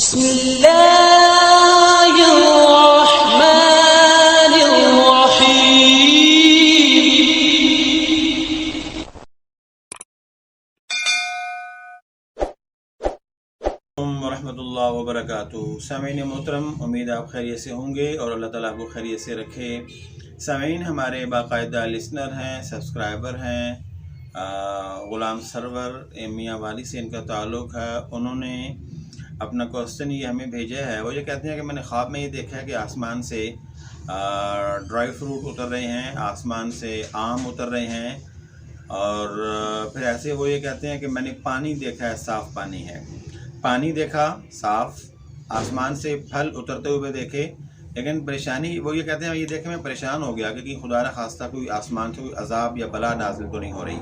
بسم اللہ الرحمن الرحیم۔ ورحمۃ اللہ وبرکاتہ۔ سامعین محترم، امید آپ خیریت سے ہوں گے اور اللہ تعالیٰ آپ کو خیریت سے رکھے۔ سامعین ہمارے باقاعدہ لسنر ہیں، سبسکرائبر ہیں، غلام سرور میاں والی سے ان کا تعلق ہے۔ انہوں نے اپنا کوسچن یہ ہمیں بھیجا ہے۔ وہ یہ کہتے ہیں کہ میں نے خواب میں یہ دیکھا ہے کہ آسمان سے ڈرائی فروٹ اتر رہے ہیں، آسمان سے آم اتر رہے ہیں، اور پھر ایسے وہ یہ کہتے ہیں کہ میں نے پانی دیکھا ہے، صاف پانی ہے، پانی دیکھا صاف، آسمان سے پھل اترتے ہوئے دیکھے، لیکن پریشانی وہ یہ کہتے ہیں یہ دیکھ کے میں پریشان ہو گیا کہ خدا نہ خواستہ کوئی آسمان سے کوئی عذاب یا بلا نازل تو نہیں ہو رہی۔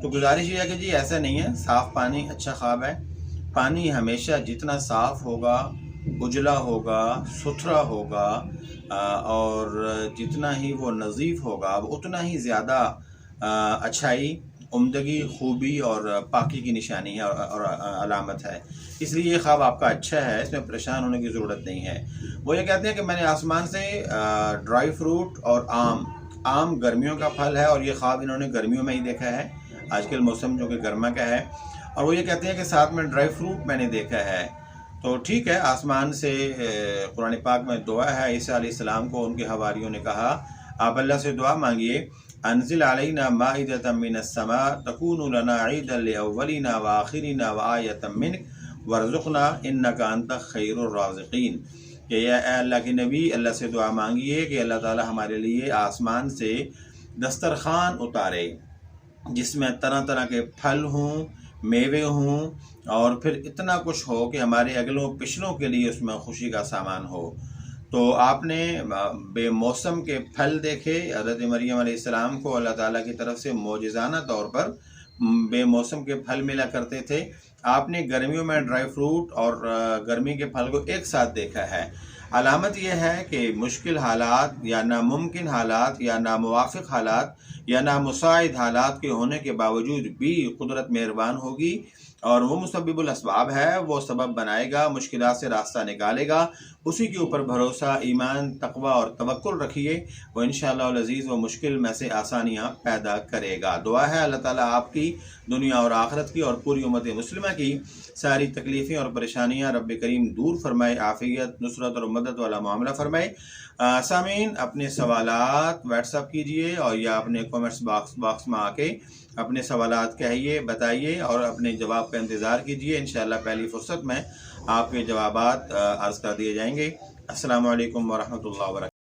تو گزارش یہ ہے کہ جی ایسا نہیں ہے، صاف پانی اچھا خواب ہے۔ پانی ہمیشہ جتنا صاف ہوگا، اجلا ہوگا، ستھرا ہوگا، اور جتنا ہی وہ نظیف ہوگا وہ اتنا ہی زیادہ اچھائی، عمدگی، خوبی اور پاکی کی نشانی ہے اور علامت ہے۔ اس لیے یہ خواب آپ کا اچھا ہے، اس میں پریشان ہونے کی ضرورت نہیں ہے۔ وہ یہ کہتے ہیں کہ میں نے آسمان سے ڈرائی فروٹ اور آم گرمیوں کا پھل ہے، اور یہ خواب انہوں نے گرمیوں میں ہی دیکھا ہے، آج کل موسم جو کہ گرما کا ہے، اور وہ یہ کہتے ہیں کہ ساتھ میں ڈرائی فروٹ میں نے دیکھا ہے۔ تو ٹھیک ہے، آسمان سے قرآن پاک میں دعا ہے، عیسیٰ علیہ السلام کو ان کے حواریوں نے کہا آپ اللہ سے دعا مانگیے، انزل علینا مائدۃ من السماء تکون لنا عیدا لاولنا وآخرنا وآیۃ منک وارزقنا انک انت خیر الرازقین، کہ اے اللہ کے نبی، اللہ سے دعا مانگیے کہ اللہ تعالی ہمارے لیے آسمان سے دسترخوان اتارے جس میں طرح طرح کے پھل ہوں، میوے ہوں، اور پھر اتنا کچھ ہو کہ ہمارے اگلوں پچھلوں کے لیے اس میں خوشی کا سامان ہو۔ تو آپ نے بے موسم کے پھل دیکھے، حضرت مریم علیہ السلام کو اللہ تعالیٰ کی طرف سے معجزانہ طور پر بے موسم کے پھل ملا کرتے تھے۔ آپ نے گرمیوں میں ڈرائی فروٹ اور گرمی کے پھل کو ایک ساتھ دیکھا ہے۔ علامت یہ ہے کہ مشکل حالات یا ناممکن حالات یا ناموافق حالات یا نامساعد حالات کے ہونے کے باوجود بھی قدرت مہربان ہوگی، اور وہ مسبب الاسباب ہے، وہ سبب بنائے گا، مشکلات سے راستہ نکالے گا۔ اسی کے اوپر بھروسہ، ایمان، تقوی اور توکل رکھیے، وہ انشاءاللہ العزیز وہ مشکل میں سے آسانیاں پیدا کرے گا۔ دعا ہے اللہ تعالیٰ آپ کی، دنیا اور آخرت کی اور پوری امت مسلمہ کی ساری تکلیفیں اور پریشانیاں رب کریم دور فرمائے، عافیت، نصرت اور مدد والا معاملہ فرمائے۔ سامعین، اپنے سوالات واٹس ایپ کیجئے اور یا اپنے کومنٹس باکس میں آ کے اپنے سوالات کہیے، بتائیے اور اپنے جواب کا انتظار کیجئے۔ انشاءاللہ پہلی فرصت میں آپ کے جوابات عرض کر دیے جائیں گے۔ السلام علیکم ورحمۃ اللہ وبرکاتہ۔